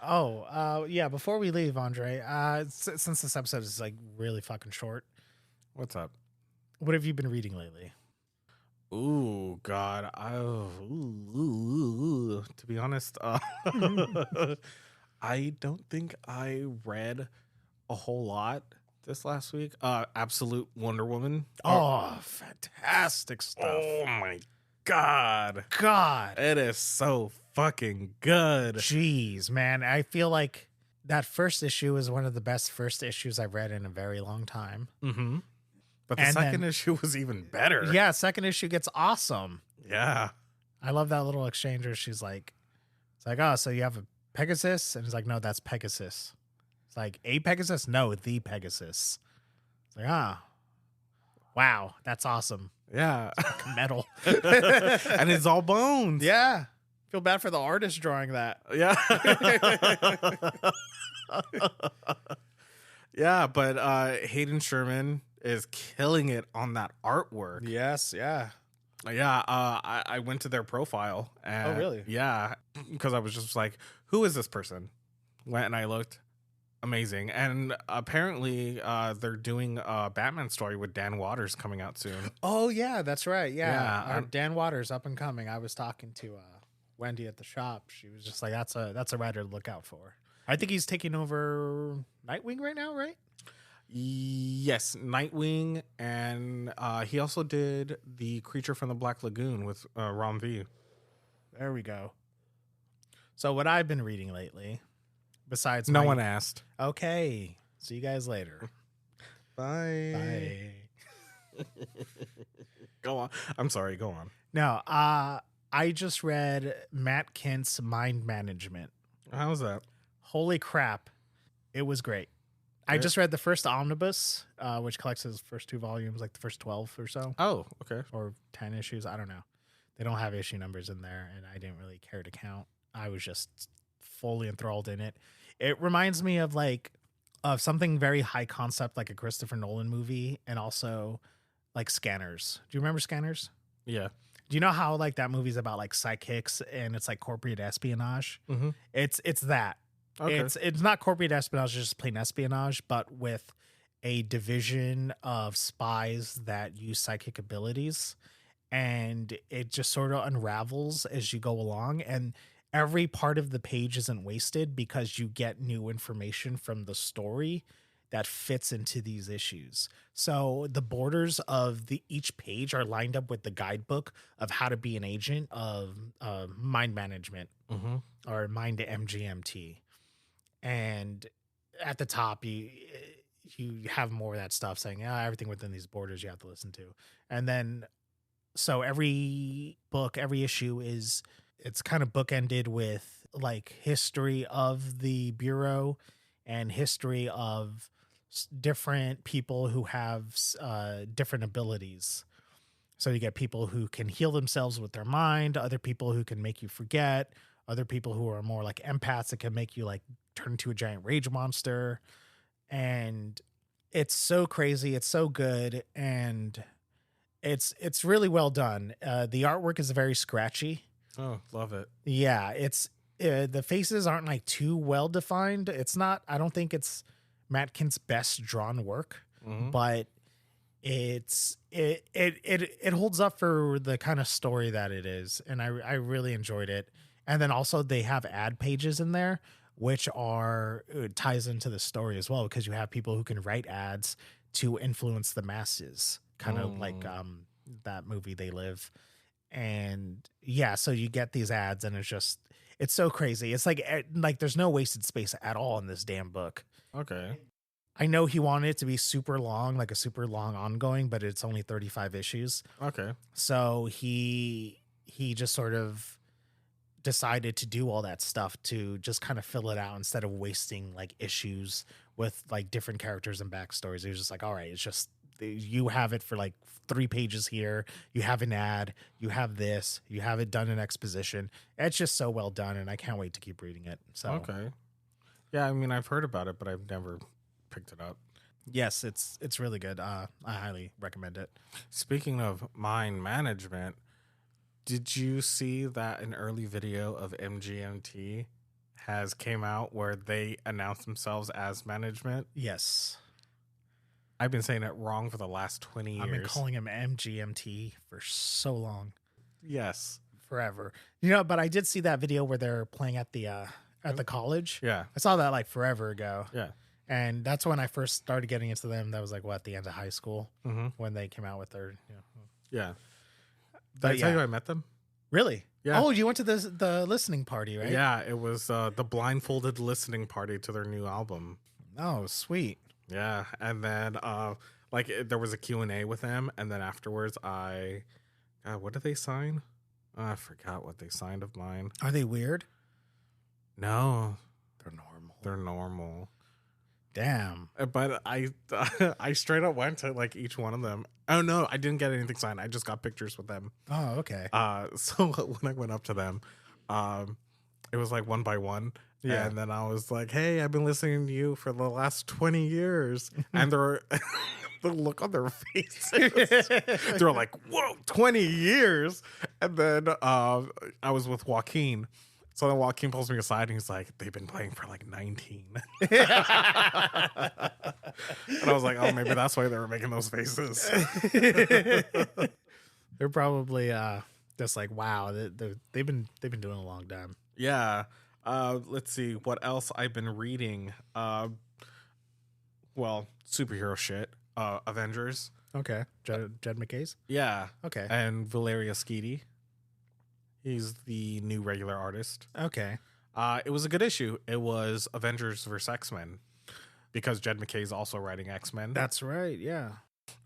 Yeah, before we leave, Andre, since this episode is like really fucking short, What's up? what have you been reading lately? Ooh, God. To be honest, I don't think I read a whole lot this last week. Absolute Wonder Woman. Oh, fantastic stuff. Oh my God. God. It is so fucking good. Jeez, man. I feel like that first issue is one of the best first issues I've read in a very long time. Mm-hmm. But the And second then- issue was even better. Yeah, second issue gets awesome. Yeah. I love that little exchange where she's like, it's like, oh, so you have a Pegasus? And he's like, no, that's Pegasus. It's like, a Pegasus? No, the Pegasus. It's like, wow, that's awesome. Yeah. Metal. And it's all bones. Yeah. Feel bad for the artist drawing that. Yeah. Yeah, but Hayden Sherman is killing it on that artwork. Yes, yeah. Yeah, I went to their profile. And, Oh, really? Yeah, because I was just like, who is this person? Went and I looked. Amazing. And apparently they're doing a Batman story with Dan Waters coming out soon. Oh, yeah, that's right. Yeah, Our Dan Waters up and coming. I was talking to Wendy at the shop. She was just like, that's a writer to look out for. I think he's taking over Nightwing right now, right? Yes, Nightwing, and he also did the Creature from the Black Lagoon with Rom V. There we go. So what I've been reading lately, besides No one asked. Okay. See you guys later. Bye. Bye. Go on. I'm sorry. Go on. No, I just read Matt Kent's Mind Management. How was that? Holy crap. It was great. I just read the first omnibus, which collects his first 2 volumes, like the first 12 or so, Oh, okay. or 10 issues. I don't know. They don't have issue numbers in there, and I didn't really care to count. I was just fully enthralled in it. It reminds me of something very high concept, like a Christopher Nolan movie, and also like Scanners. Do you remember Scanners? Yeah. Do you know how like that movie's about like psychics and it's like corporate espionage? Mm-hmm. It's that. Okay. It's not corporate espionage, it's just plain espionage, but with a division of spies that use psychic abilities, and it just sort of unravels as you go along, and every part of the page isn't wasted because you get new information from the story that fits into these issues. So the borders of each page are lined up with the guidebook of how to be an agent of mind management, Mm-hmm. or mind MGMT. And at the top, you have more of that stuff saying, everything within these borders you have to listen to. And then, so every book, every issue it's kind of bookended with like history of the Bureau and history of different people who have different abilities. So you get people who can heal themselves with their mind, other people who can make you forget, other people who are more like empaths that can make you like turn into a giant rage monster. And it's so crazy. It's so good. And it's really well done. The artwork is very scratchy. Oh, love it. Yeah. It's the faces aren't like too well defined. It's not, I don't think it's Matt Kent's best drawn work, Mm-hmm. but it holds up for the kind of story that it is. And I really enjoyed it. And then also they have ad pages in there, which it ties into the story as well, because you have people who can write ads to influence the masses, kind of like that movie They Live. And yeah, so you get these ads and it's so crazy. It's like there's no wasted space at all in this damn book. Okay. I know he wanted it to be super long, like a super long ongoing, but it's only 35 issues. Okay. So he just sort of decided to do all that stuff to just kind of fill it out instead of wasting like issues with like different characters and backstories. He was just like, all right, it's just you have it for like 3 pages here. You have an ad. You have this. You have it done in exposition. It's just so well done, and I can't wait to keep reading it. So Okay. Yeah, I mean, I've heard about it, but I've never picked it up. yes, it's really good. I highly recommend it. Speaking of mind management, did you see that an early video of MGMT has came out where they announced themselves as management? Yes. I've been saying it wrong for the last 20 years. I've been calling him MGMT for so long. Yes. Forever. But I did see that video where they're playing at the college. Yeah. I saw that like forever ago. Yeah. And that's when I first started getting into them. That was like at the end of high school when they came out with their. Yeah. Did But I tell you I met them? Really? Yeah. Oh, you went to the listening party, right? Yeah, it was the blindfolded listening party to their new album. Oh, sweet. Yeah, and then there was a Q&A with them, and then afterwards what did they sign? I forgot what they signed of mine. Are they weird? No, They're normal. they're normal. Damn. But I straight up went to like each one of them. Oh no, I didn't get anything signed. I just got pictures with them. Oh, okay. So when I went up to them, it was like one by one. Yeah. And then I was like, hey, I've been listening to you for the last 20 years. And they're the look on their faces. They're like, whoa, 20 years. And then I was with Joaquin. So then Joaquin pulls me aside and he's like, they've been playing for like 19. And I was like, oh, maybe that's why they were making those faces. They're probably just like, wow, they've been doing a long time. Yeah. Let's see what else I've been reading. Superhero shit. Avengers. Okay. Jed McKay's? Yeah. Okay. And Valeria Skidi. He's the new regular artist. Okay. It was a good issue. It was Avengers vs. X-Men because Jed McKay is also writing X-Men. That's right. Yeah.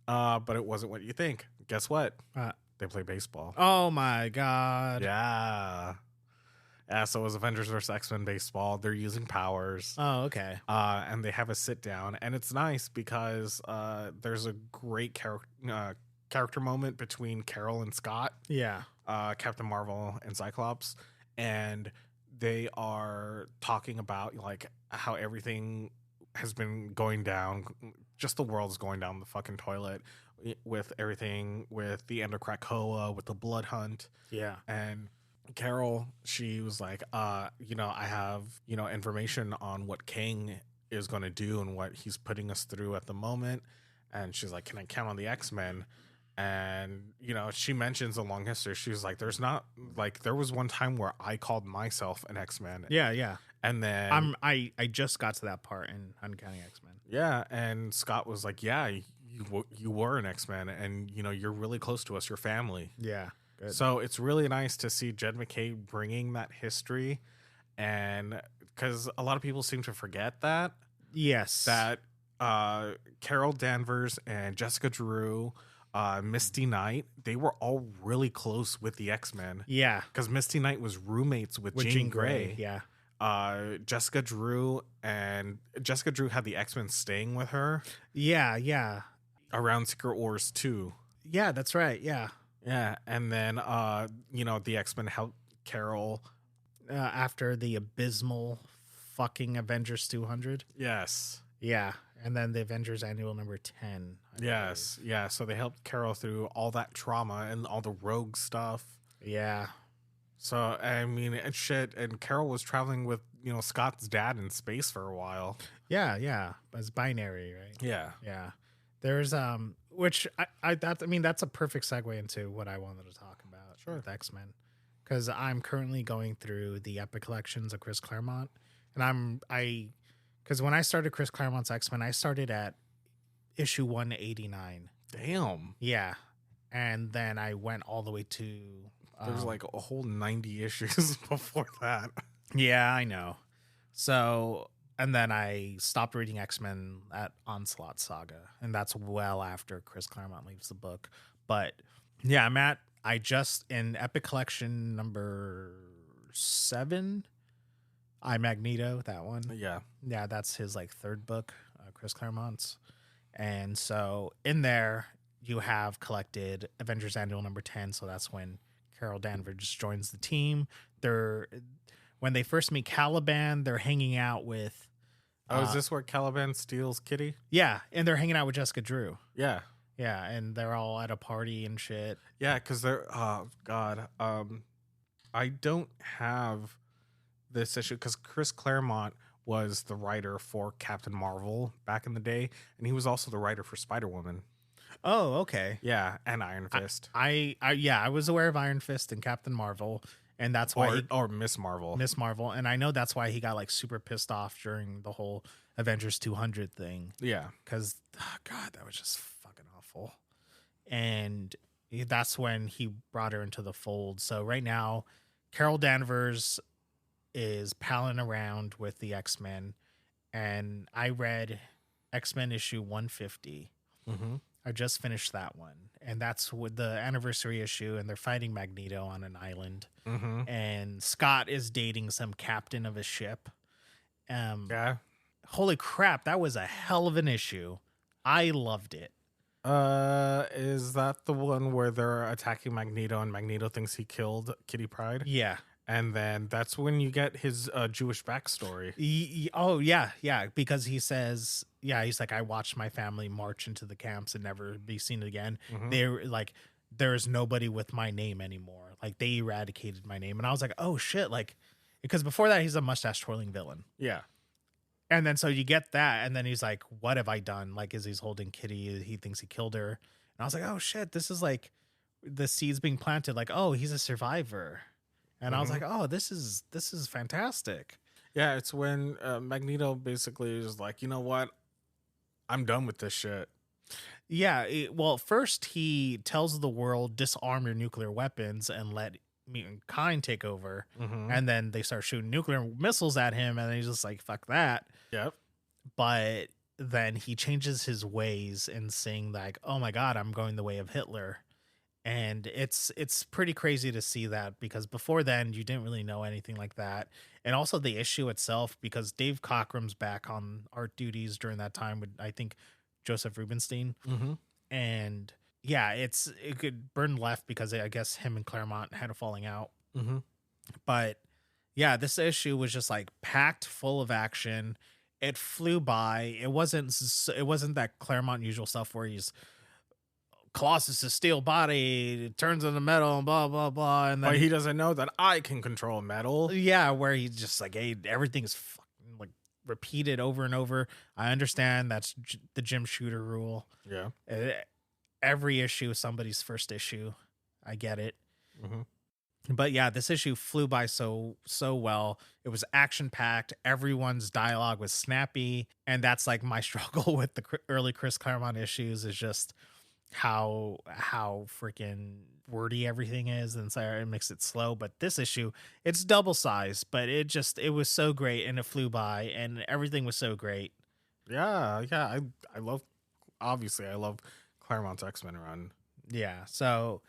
But it wasn't what you think. Guess what? They play baseball. Oh my God. Yeah. Yeah, so it was Avengers vs. X-Men baseball. They're using powers. Oh, okay. And they have a sit down. And it's nice because there's a great character moment between Carol and Scott. Yeah. Captain Marvel and Cyclops. And they are talking about like how everything has been going down. Just the world's going down the fucking toilet with everything, with the end of Krakoa, with the blood hunt. Yeah. And Carol, she was like, I have, information on what Kang is going to do and what he's putting us through at the moment. And she's like, can I count on the X-Men? And, she mentions a long history. She was like, there was one time where I called myself an X-Men. Yeah, yeah. And then I just got to that part in Uncanny X-Men. Yeah. And Scott was like, yeah, you were an X-Men and, you're really close to us, your family. Yeah. Good. So it's really nice to see Jed McKay bringing that history, and because a lot of people seem to forget that. Yes. That Carol Danvers and Jessica Drew, Misty Knight, they were all really close with the X-Men. Yeah. Because Misty Knight was roommates with Jean Grey. Yeah. Jessica Drew had the X-Men staying with her. Yeah, yeah. Around Secret Wars 2. Yeah, that's right. Yeah. Yeah, and then the X-Men helped Carol after the abysmal fucking Avengers 200. Yes. Yeah, and then the Avengers Annual number 10. Yes. Yeah, so they helped Carol through all that trauma and all the rogue stuff. Yeah. So I mean, and shit, and Carol was traveling with Scott's dad in space for a while. Yeah, yeah, as binary, right? Yeah. Yeah. There's which that's a perfect segue into what I wanted to talk about with X-Men, because I'm currently going through the Epic Collections of Chris Claremont, and because when I started Chris Claremont's X-Men, I started at issue 189. Damn. Yeah, and then I went all the way to there's like a whole 90 issues before that. Yeah, I know. So. And then I stopped reading X-Men at Onslaught Saga. And that's well after Chris Claremont leaves the book. But yeah, Matt, I just, in Epic Collection number 7, I Magneto, that one. Yeah. Yeah, that's his like third book, Chris Claremont's. And so in there, you have collected Avengers Annual number 10. So that's when Carol Danvers joins the team. When they first meet Caliban, they're hanging out with. Is this where Caliban steals Kitty? Yeah, and they're hanging out with Jessica Drew. Yeah. Yeah, and they're all at a party and shit. Yeah, because they're, oh, God. I don't have this issue because Chris Claremont was the writer for Captain Marvel back in the day, and he was also the writer for Spider-Woman. Oh, okay. Yeah, and Iron Fist. I was aware of Iron Fist and Captain Marvel, and that's why or Miss Marvel. Miss Marvel, and I know that's why he got like super pissed off during the whole Avengers 200 thing. Yeah, because God, that was just fucking awful. And that's when he brought her into the fold. So right now, Carol Danvers is palling around with the X-Men, and I read X-Men issue 150. Mm-hmm. I just finished that one, and that's with the anniversary issue, and they're fighting Magneto on an island. Mm-hmm. And Scott is dating some captain of a ship. Yeah. Holy crap, that was a hell of an issue. I loved it. Is that the one where they're attacking Magneto and Magneto thinks he killed Kitty Pryde? Yeah. And then that's when you get his Jewish backstory. Oh, yeah. Because he says, he's like, I watched my family march into the camps and never be seen again. Mm-hmm. They're like, there's nobody with my name anymore. Like, they eradicated my name. And I was like, oh, shit. Like, because before that, he's a mustache twirling villain. Yeah. And then so you get that. And then he's like, what have I done? Like, as he's holding Kitty, he thinks he killed her. And I was like, oh, shit. This is like the seeds being planted. Like, oh, he's a survivor. And I was like, oh, this is fantastic. Yeah, it's when Magneto basically is like, you know what? I'm done with this shit. Yeah, well, first he tells the world, disarm your nuclear weapons and let mutant kind take over. Mm-hmm. And then they start shooting nuclear missiles at him, and then he's just like, fuck that. Yep. But then he changes his ways and saying like, oh my God, I'm going the way of Hitler. And it's pretty crazy to see that, because before then you didn't really know anything like that. And also the issue itself, because Dave Cockrum's back on art duties during that time with, I think, Joseph Rubinstein. Mm-hmm. And yeah, it could burn left because I guess him and Claremont had a falling out. Mm-hmm. But yeah, this issue was just like packed full of action. It flew by. It wasn't that Claremont usual stuff where he's Colossus' steel body turns into metal and blah blah blah, and then but he doesn't know that I can control metal. Yeah, where he's just like, hey, everything's fucking like repeated over and over. I understand that's the Jim Shooter rule. Yeah, every issue is somebody's first issue. I get it. Mm-hmm. But yeah, this issue flew by so well. It was action packed. Everyone's dialogue was snappy, and that's like my struggle with the early Chris Claremont issues, is just how freaking wordy everything is, and so it makes it slow. But this issue, it's double sized, but it was so great, and it flew by, and everything was so great. Yeah. I love Claremont's X-Men run. Yeah. So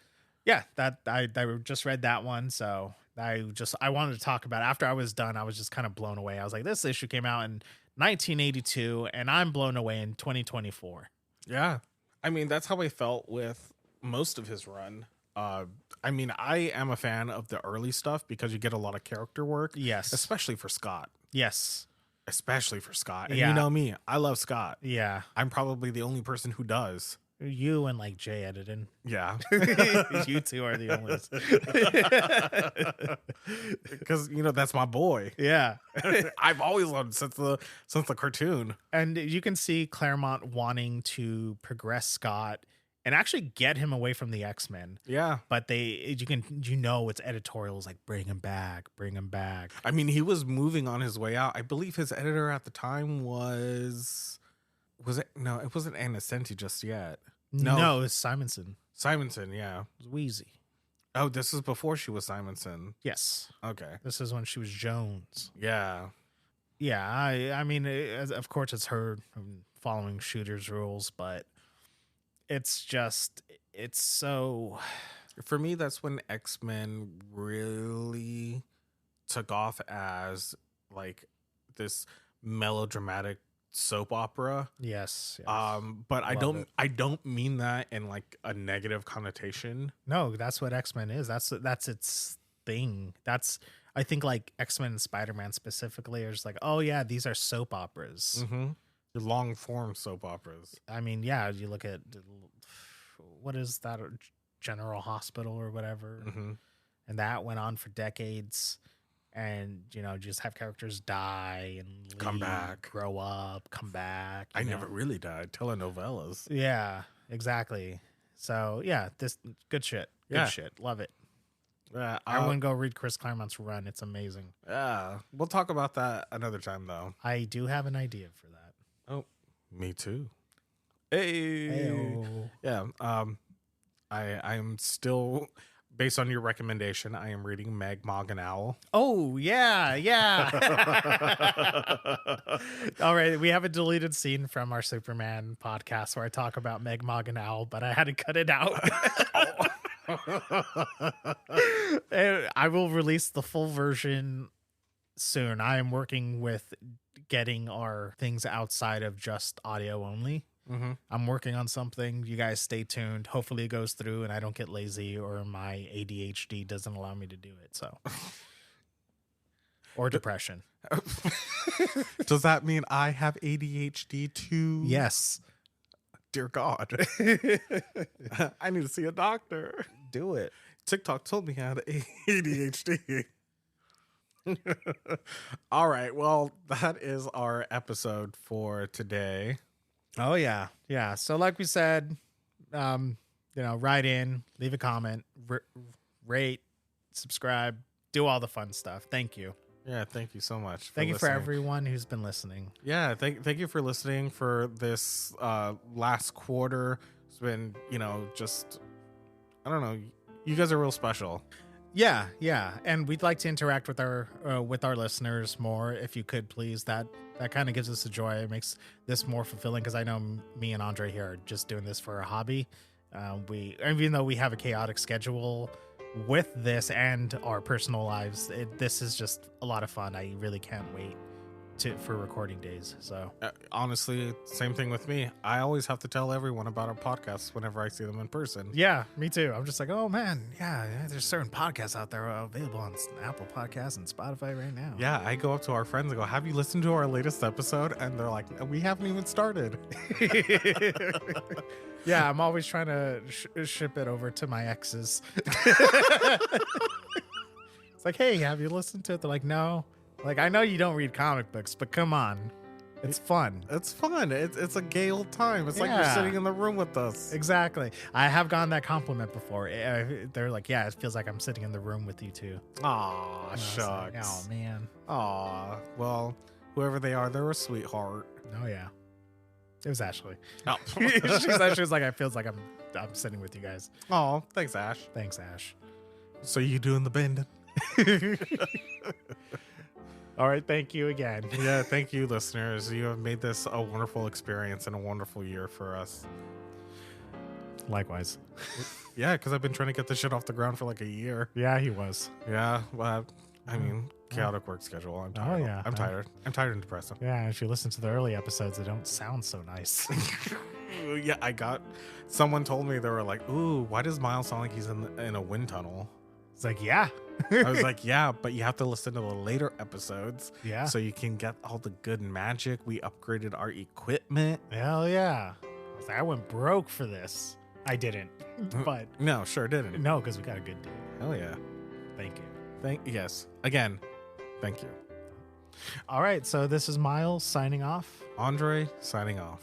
yeah, that I just read that one, so I wanted to talk about it. After I was done, I was just kind of blown away. I was like, this issue came out in 1982, and I'm blown away in 2024. Yeah. I mean, that's how I felt with most of his run. I mean, I am a fan of the early stuff because you get a lot of character work. Yes. Especially for Scott. Yes. Especially for Scott. And yeah. You know me, I love Scott. Yeah. I'm probably the only person who does. You and like Jay editing. Yeah. You two are the only. Because, that's my boy. Yeah. I've always loved since the cartoon. And you can see Claremont wanting to progress Scott and actually get him away from the X-Men. Yeah. But it's editorials like bring him back. I mean, he was moving on his way out. I believe his editor at the time was it? No, it wasn't Anna Senti just yet. No, it was Simonson. Simonson, yeah. It was Wheezy. Oh, this is before she was Simonson. Yes. Okay. This is when she was Jones. Yeah. Yeah, I mean, of course it's her following Shooter's rules, but it's so... For me, that's when X-Men really took off as like this melodramatic soap opera. Yes. But Love it. I don't mean that in like a negative connotation. No, that's what X-Men is. That's its thing. That's, I think, like X-Men and Spider-Man specifically are just like, oh yeah, these are soap operas. Mm-hmm. Long form soap operas. I mean, yeah, you look at what is that, General Hospital or whatever, Mm-hmm. and that went on for decades. And just have characters die and leave, Come back, grow up, come back. I never really died. Telenovelas. Yeah, exactly. So yeah, this good shit. Good shit. Love it. Yeah, Everyone go read Chris Claremont's run. It's amazing. Yeah, we'll talk about that another time, though. I do have an idea for that. Oh, me too. Hey. Hey-o. Yeah. I'm still, based on your recommendation, I am reading Meg, Mog, and Owl. Oh yeah. All right, we have a deleted scene from our Superman podcast where I talk about Meg, Mog, and Owl, but I had to cut it out. And I will release the full version soon. I am working with getting our things outside of just audio only. Mm-hmm. I'm working on something. You guys stay tuned. Hopefully it goes through and I don't get lazy or my ADHD doesn't allow me to do it. So, or depression. Does that mean I have ADHD too? Yes. Dear God. I need to see a doctor. Do it. TikTok told me I had ADHD. All right. Well, that is our episode for today. Oh yeah. Yeah. So like we said, write in, leave a comment, rate, subscribe, do all the fun stuff. Thank you. Yeah, thank you so much. Thank you listening. for everyone who's been listening. Yeah, thank you for listening for this last quarter. It's been, just, I don't know. You guys are real special. Yeah, and we'd like to interact with our listeners more. If you could, please. That kind of gives us a joy. It makes this more fulfilling because I know me and Andre here are just doing this for a hobby. Even though we have a chaotic schedule with this and our personal lives, this is just a lot of fun. I really can't wait for recording days. So honestly, same thing with me. I always have to tell everyone about our podcasts whenever I see them in person. Yeah, me too. I'm just like, oh man, yeah, there's certain podcasts out there available on Apple Podcasts and Spotify right now. Yeah, I go up to our friends and go, have you listened to our latest episode? And they're like, we haven't even started. Yeah, I'm always trying to ship it over to my exes. It's like, hey, have you listened to it? They're like, no. Like, I know you don't read comic books, but come on. It's fun. It's fun. It's a gay old time. It's like you're sitting in the room with us. Exactly. I have gotten that compliment before. They're like, yeah, it feels like I'm sitting in the room with you too. Aw, shucks. Like, oh, man. Aw. Well, whoever they are, they're a sweetheart. Oh, yeah. It was Ashley. Oh. She was like, it feels like I'm sitting with you guys. Oh, thanks, Ash. Thanks, Ash. So you doing the bending? All right, thank you again. Yeah, thank you, listeners. You have made this a wonderful experience and a wonderful year for us. Likewise. Yeah, because I've been trying to get this shit off the ground for like a year. Yeah, he was. Yeah, well, I mean, chaotic work schedule. I'm tired. Oh, yeah. I'm tired. I'm tired and depressed. Yeah, if you listen to the early episodes, they don't sound so nice. Yeah, someone told me, they were like, ooh, why does Miles sound like he's in a wind tunnel? It's like, yeah. I was like, yeah, but you have to listen to the later episodes. Yeah. So you can get all the good magic. We upgraded our equipment. Hell yeah. I was like, I went broke for this. I didn't, but No, sure didn't. no, because we got a good deal. Hell yeah. Thank you. Yes. Again, thank you. All right, so this is Miles signing off. Andre signing off.